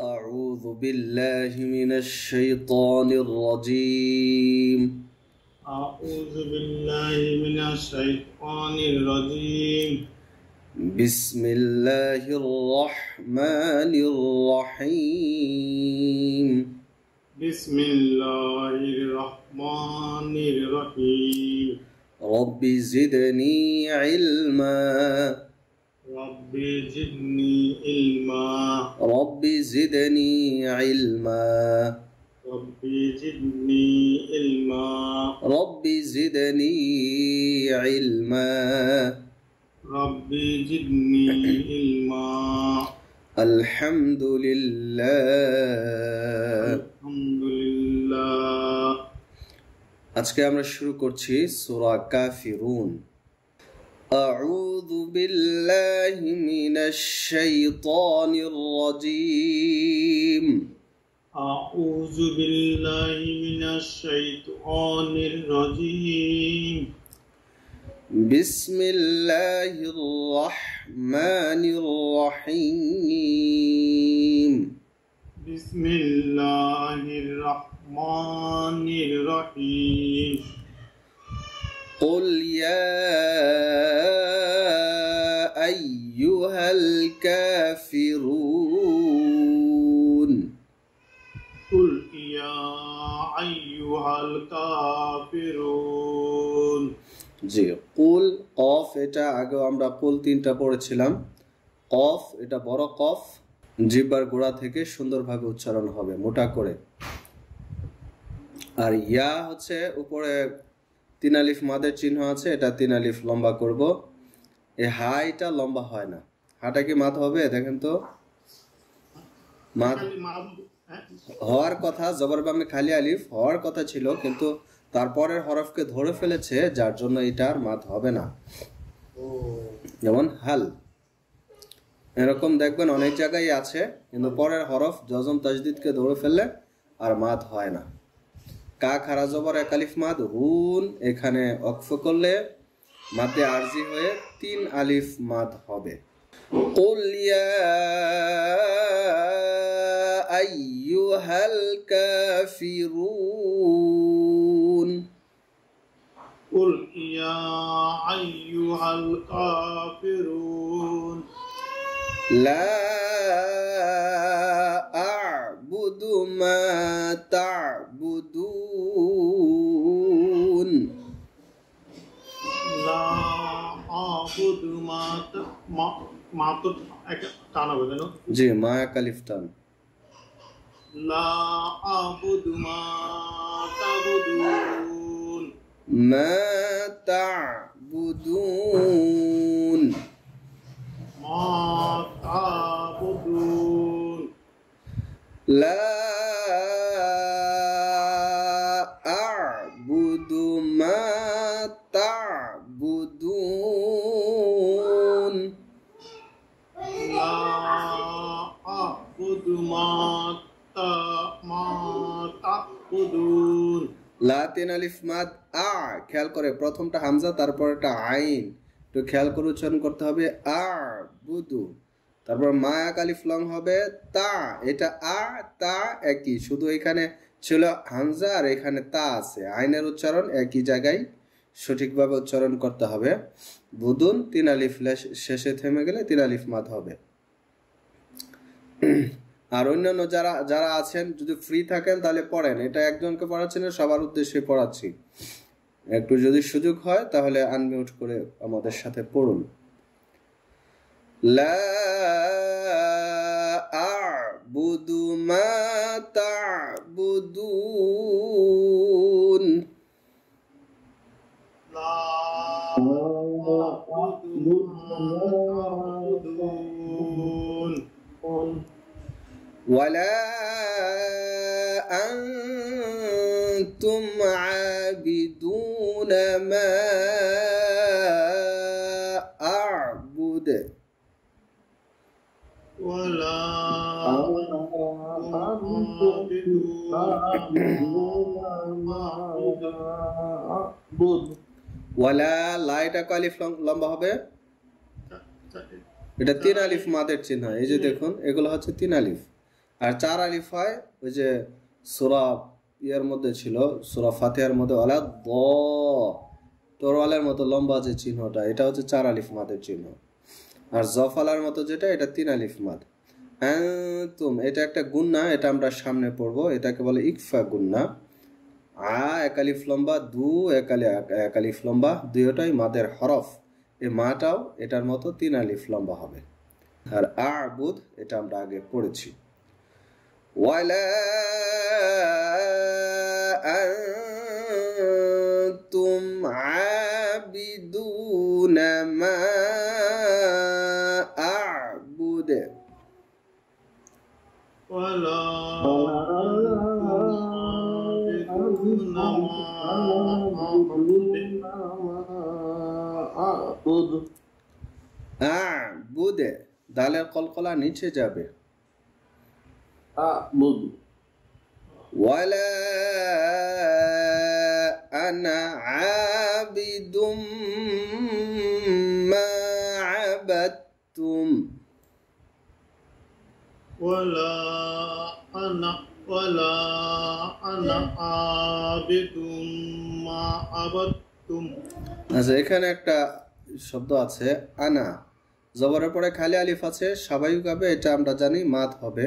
أعوذ بالله من الشيطان الرجيم أعوذ بالله من الشيطان الرجيم بسم الله الرحمن الرحيم بسم الله الرحمن الرحيم رب زدني علما رب زدني علما رب زدني علما رب زدني علما رب زدني علما رب زدني علما الحمد لله الحمد لله আজকে আমরা শুরু করছি সূরা কাফিরুন أعوذ بالله من الشيطان الرجيم أعوذ بالله من الشيطان الرجيم بسم الله الرحمن الرحيم بسم الله الرحمن الرحيم قل يا أيها الكافرون قل يا أيها الكافرون জি কুল কফ এটা আগে আমরা কুল তিনটা পড়েছিলাম কফ এটা বড় কফ জিহ্বার গোড়া থেকে সুন্দরভাবে উচ্চারণ হবে মোটা করে আর ইয়া হচ্ছে উপরে তিন আলিফ মাদের চিহ্ন আছে এটা তিন আলিফ লম্বা করব এই হাইটা লম্বা হয় না হাটা কি মাদ হবে দেখেন তো মাদ হওয়ার কথা জবর বামে খালি আলিফ হওয়ার কথা ছিল কিন্তু তারপরের হরফকে ধরে ফেলেছে যার জন্য এটার মাদ হবে না যেমন হাল এরকম দেখবেন অনেক জায়গায় আছে কিন্তু পরের হরফ জজম তাজদিদকে ধরে ফেললে আর মাদ হয় না কা খারা জবর এক আলিফ মাদ হুন এখানে অক্ফ করলে মাদে আরজি হয়ে তিন আলিফ মাদ হবে কুল ইয়া আইয়ুহাল কাফিরুন قل يا أيها الكافرون لا أعبد ما تعبدون لا أعبد ما টানা বোঝানো জি মা কালিফ টান لا أعبد ما تعبدون ما تعبدون ما تعبدون لا أعبد ما تعبدون لا أعبد ما تعبدون লা তিন আলিফ মাদ আ খেয়াল করে প্রথমটা হামজা তারপর একটা আইন তো খেয়াল করে উচ্চারণ করতে হবে আ বুদু তারপর মা এক আলিফ লং হবে তা এটা আ তা একই শুধু এখানে ছিল হামজা আর এখানে তা আছে আইনের উচ্চারণ একই জায়গায় সঠিকভাবে উচ্চারণ করতে হবে বুদুন তিন আলিফ শেষে থেমে গেলে তিন আলিফ মাদ হবে আর অন্যান্য যারা যারা আছেন যদি ফ্রি থাকেন তাহলে পড়েন এটা একজনকে পড়াচ্ছি না সবার উদ্দেশ্যে পড়াচ্ছি একটু যদি সুযোগ হয় তাহলে আনমিউট করে আমাদের সাথে পড়ুন লা আ'বুদু মা তা'বুদুন لا أعبد ما تعبدون ولا أنتم عابدون ما أعبد ولا ওয়ালা লাইটা কালিফ লম্বা হবে এটা তিন আলিফ মাদের চিহ্ন এই যে দেখুন এগুলো হচ্ছে তিন আলিফ আর 4 আলিফ হয় ওই যে সূরা ইয়ার মধ্যে ছিল, সূরা ফাতিহার মধ্যে ওয়ালা দ তরওয়ালের মতো লম্বা যে চিহ্নটা, এটা হচ্ছে 4 আলিফ মাদের চিহ্ন। আর জফালার মতো যেটা, এটা 3 আলিফ মাদ। আনতুম এটা একটা গুন্না, এটা আমরা সামনে পড়বো, এটাকে বলে ইকফা গুন্না। এক আলিফ লম্বা, এক আলিফ লম্বা, দুইটাই মাদের হরফ। এই মাটাও এটার মতো 3 আলিফ লম্বা হবে। আর আ'বুদ এটা আমরা আগে পড়েছি। ওয়ালা আনতুম আবিদুনা মা আ'বুদ ولا أعبد আ'বুদ দালের কলকলা নিচে যাবে। أعبد ওয়ালা আনা আবিদুম মা আবাদতুম ولا أنا عابد ما عبدتم আচ্ছা, এখানে একটা শব্দ আছে আনা, জবরের পরে খালি আলিফ আছে, স্বাভাবিকভাবে এটা আমরা জানি মাদ হবে,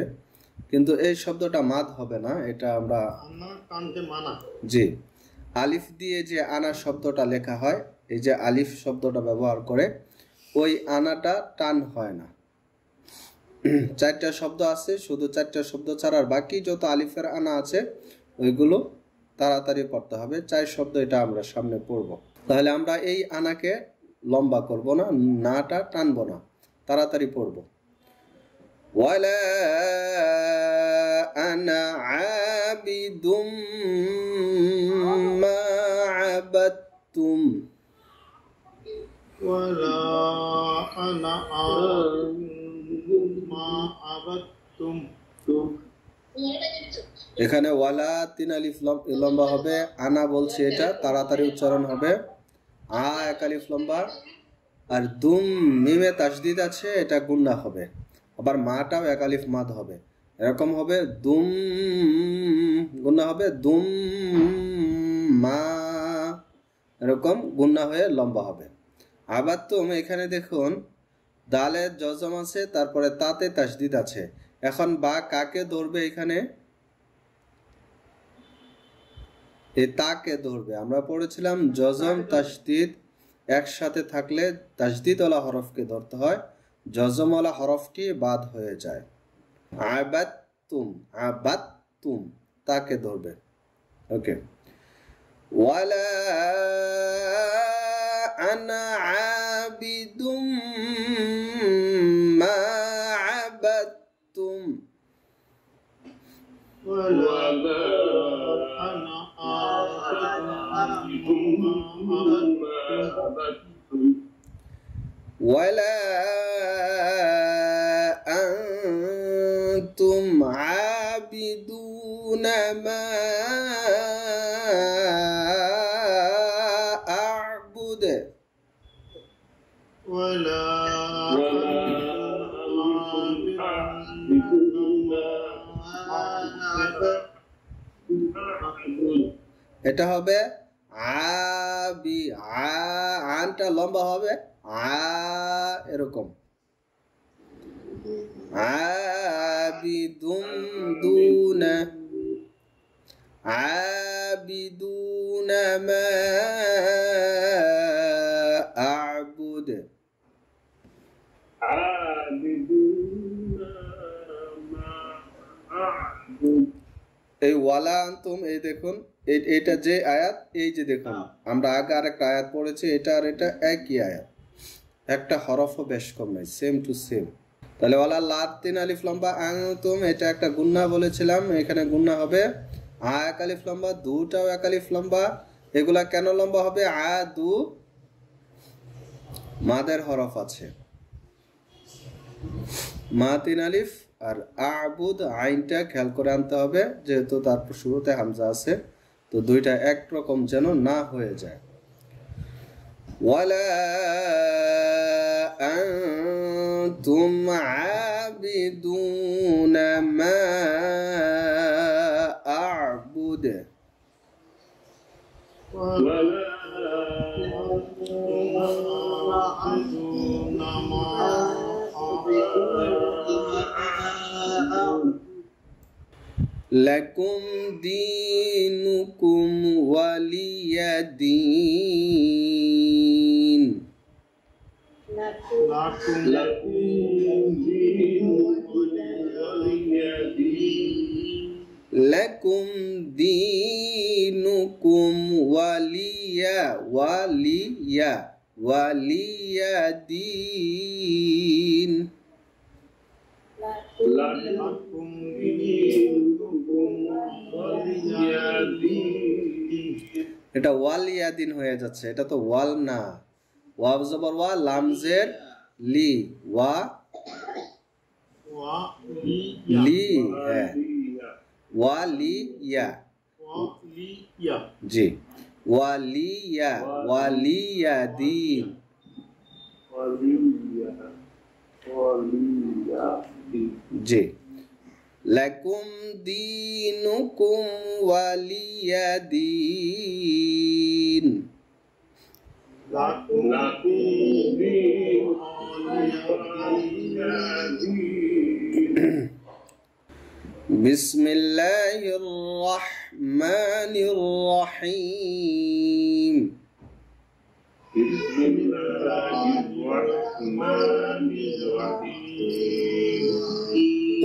কিন্তু এই শব্দটা মাদ হবে না, এটা আমরা আনা কানতে মানা জি আলিফ দিয়ে যে আনা শব্দটা লেখা হয়, এই যে আলিফ শব্দটা ব্যবহার করে ওই আনাটা টান হয় না। 4টা শব্দ আছে, শুধু 4টা শব্দ ছাড়া আর বাকি যত আলিফের আনা আছে ওইগুলো তাড়াতাড়ি পড়তে হবে। 4 শব্দ এটা আমরা সামনে পড়ব, তাহলে আমরা এই আনাকে লম্বা করব না, নাটা টানবো না, তাড়াতাড়ি পড়ব। ওয়ালা আনা আবিদুম মা আবাদতুম ولا أنا عابد ما عبدتم এখানে ওয়ালা 3 আলিফ লম্বা হবে, আনা বলছি এটা তাড়াতাড়ি উচ্চারণ হবে। এক আলিফ লম্বা, আর দুম মিমে তাসদিদ আছে, এটা গুন্না হবে। আবার মাটাও 1 আলিফ মাদ হবে, এরকম হবে দুম গুন্না হবে, দুম মা এরকম গুন্না হয়ে লম্বা হবে। আবার তুম এখানে দেখুন দালের জজম আছে, তারপরে তাতে তাসদিদ আছে। এখন বা কাকে ধরবে, এখানে এই তাকে ধরবে। আমরা পড়েছিলাম জজম তাসদিদ একসাথে থাকলে তাসদিদওয়ালা হরফকে ধরতে হয়, জজমওয়ালা হরফটি বাদ হয়ে যায়। আবাদতুম তাকে ধরবে। ওকে, ওয়ালা আনা আবিদুম মা আবাদতুম ولا أنا عابد ما عبدتم ولا أنتم عابدون ما أعبد ولا এটা হবে আবি, আনটা লম্বা হবে, এরকম আবিদুম দুনা আবিদুনা মা আ'বুদ এই ওয়ালা আনতুম, এই দেখুন এটা যে আয়াত, এই যে দেখুন আমরা আগে আরেকটা আয়াত পড়েছি, এটা আর এটা একই আয়াত, একটা হরফও বেশ কম নাই, সেম টু সেম। তাহলে ওয়ালা লাত 3 আলিফ লম্বা, আনতুম এটা একটা গুন্না বলেছিলাম, এখানে গুন্না হবে। 1 আলিফ লম্বা, দুটাও 1 আলিফ লম্বা। এগুলা কেন লম্বা হবে? দু মাদের হরফ আছে, মা 3 আলিফ, আর আ'বুদ আইনটা খেয়াল করে আনতে হবে, যেহেতু তারপর শুরুতে হামজা আছে, তো দুইটা একরকম যেন না হয়ে যায়। ওয়ালা আনতুম عابدون ما أعبد ولا تعبدون ما أعبد لكم دينكم ولي دين لكم لكم دينكم ولي دين لكم دينكم ولي دين এটা ওয়ালিয়াদিন হয়ে যাচ্ছে, এটা তো ওয়াল না। ওয়াব জবর ওয়া, লামজের লি, ওয়া লি, হ্যাঁ ওয়ালিয়া, জি ওয়ালিয়াদিন। জি লাকুম দীনুকুম ওয়ালিয়াদিন। বিসমিল্লাহির রহমানির রহিম।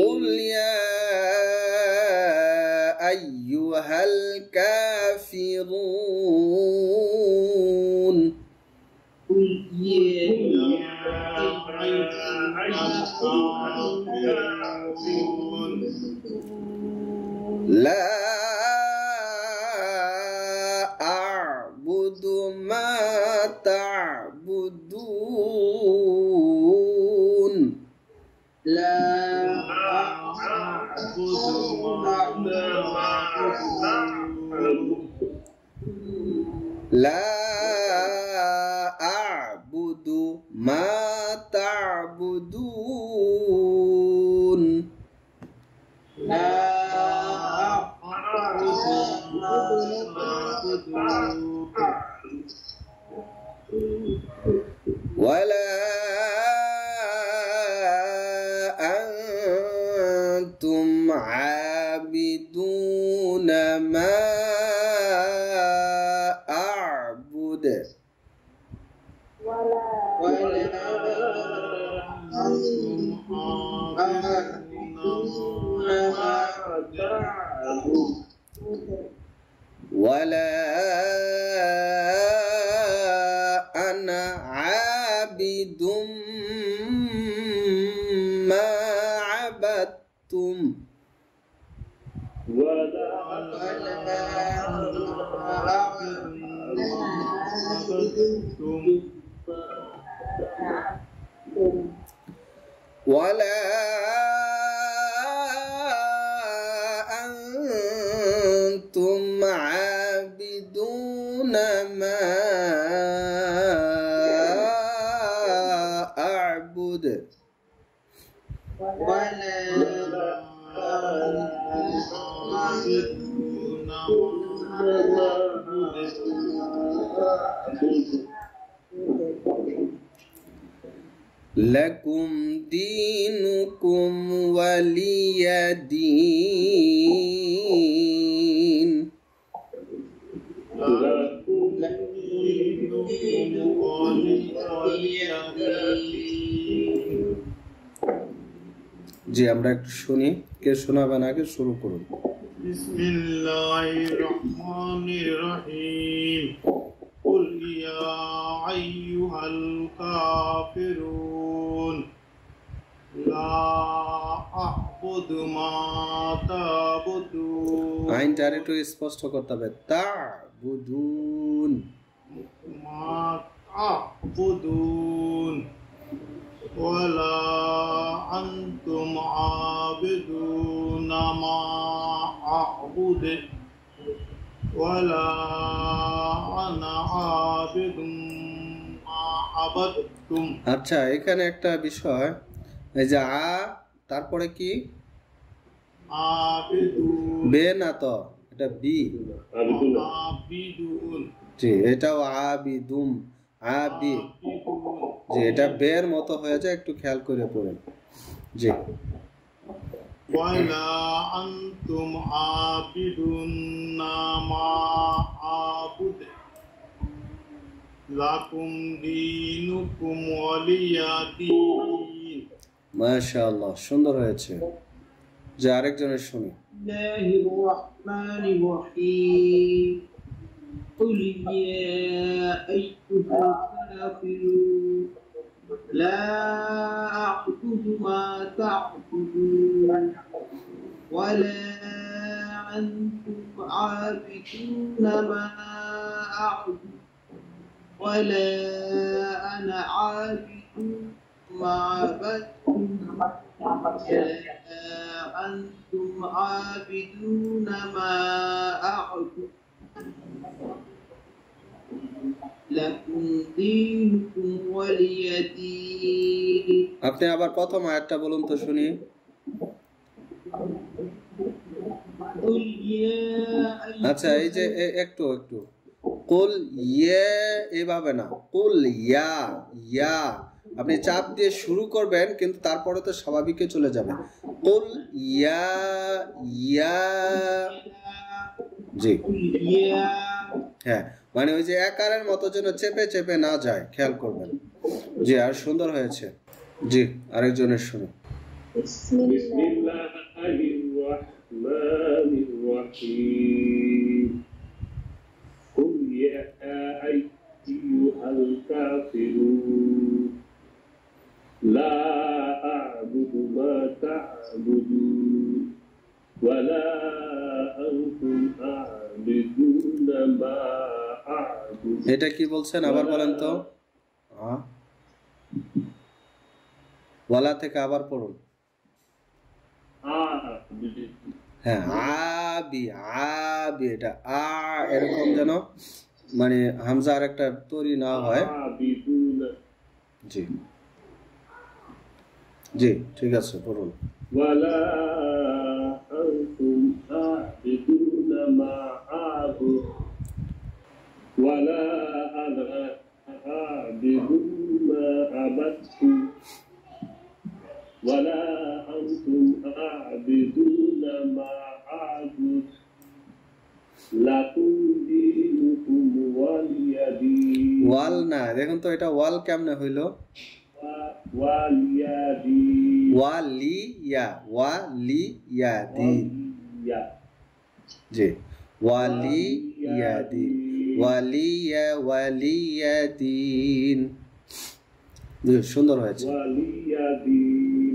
قل يا أيها الكافرون لا أعبد ما تعبدون لا أعبد ما تعبدون ولا أنتم عابدون ما أعبد ولا أنا عابد ما عبدتم ولا أنتم عابدون ما أعبد لكم دينكم ولي دين জি আমরা একটু শুনি, কে শোনাবেন আগে শুরু করুন। বিসমিল্লাহির রহমানির রহিম। قل يا أيها الكافرون لا أعبد ما تعبدون। আইনটা একটু স্পষ্ট করতে হবে, তা'বুদুন ما تعبدون ولا أنتم عابدون ما أعبد ولا أنا عابد ما عبدتم। আচ্ছা এখানে একটা বিষয়, এই যে তারপরে কি عابدون বে না তো, এটা বি। عابدون জি, এটাও আবিদুম, আবি। عابدون জি, এটা বের মতো হয়ে যায়, একটু খেয়াল করে পড়েন। জি, ولا أنتم عابدون ما أعبد لكم دينكم ولي دين মাশাআল্লাহ, সুন্দর হয়েছে। যে আরেকজনের শুনি। الله الرحمن الرحيم قل يا أيها الكافرون لا أعبد ما تعبدون ولا أنتم عابدون ما أعبد ولا أنا عابد ما عبدتم أنتم عابدون ما أعبد لكم دينكم ولي دين আপনি আবার প্রথম আয়াতটা বলুন তো শুনি। قل يا আচ্ছা, এই যে একটু একটু কুল ইয়ে এভাবে না, কুল ইয়া, ইয়া আপনি চাপ দিয়ে শুরু করবেন, কিন্তু তারপরে তো স্বাভাবিকে চলে যাবে। কুল ইয়া, ইয়া। জি, قل يا হ্যাঁ, মানে ওই যে একারের মতো যেন চেপে চেপে না যায়, খেয়াল করবেন। জি, আর সুন্দর হয়েছে। জি, আরেকজনের শুনি। بسم بسم الله الله الرحمن الرحيم قل يا أيها الكافرون لا أعبد ما تعبدون ولا أنتم عابدون ما أعبد এটা কি বলছেন আবার বলেন তো। ওয়ালা থেকে আবার পড়ুন। أعبد হ্যাঁ, আবি, আবি, এটা আ এরকম যেন মানে হামজার একটা তৈরি না হয়। عابدون জি, জি, ঠিক আছে, পড়ুন। ولا أنتم عابدون ما أعبد ولا أنا عابد ما عبدتم ولا أنتم عابدون ما أعبد لكم دينكم ولي دين ওয়াল না, দেখুন তো এটা ওয়াল কেমনে হইল। ولي دين ওয়ালিয়া, ওয়ালিয়া দিন। ولي জি, ওয়ালিয়া দিন, ওয়ালিয়া, ওয়ালিয়া দিন। জি, সুন্দর হয়েছে, ولي دين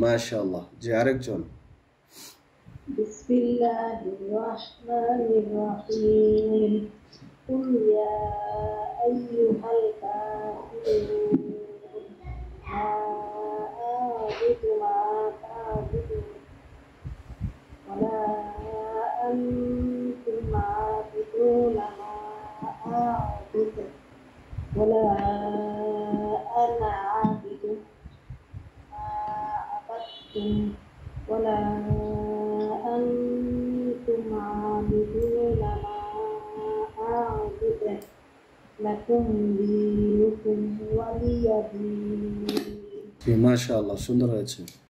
মাশাআল্লাহ। জি, আরেকজন। بسم الله الرحمن الرحيم قل يا أيها الكافرون لا أعبد ما تعبدون ولا أنتم عابدون ما أعبد ولا أنا عابد ما عبدتم ولا أنتم عابدون ما أعبد لكم دينكم ولي دين জি, মাশাআল্লাহ, সুন্দর হয়েছে।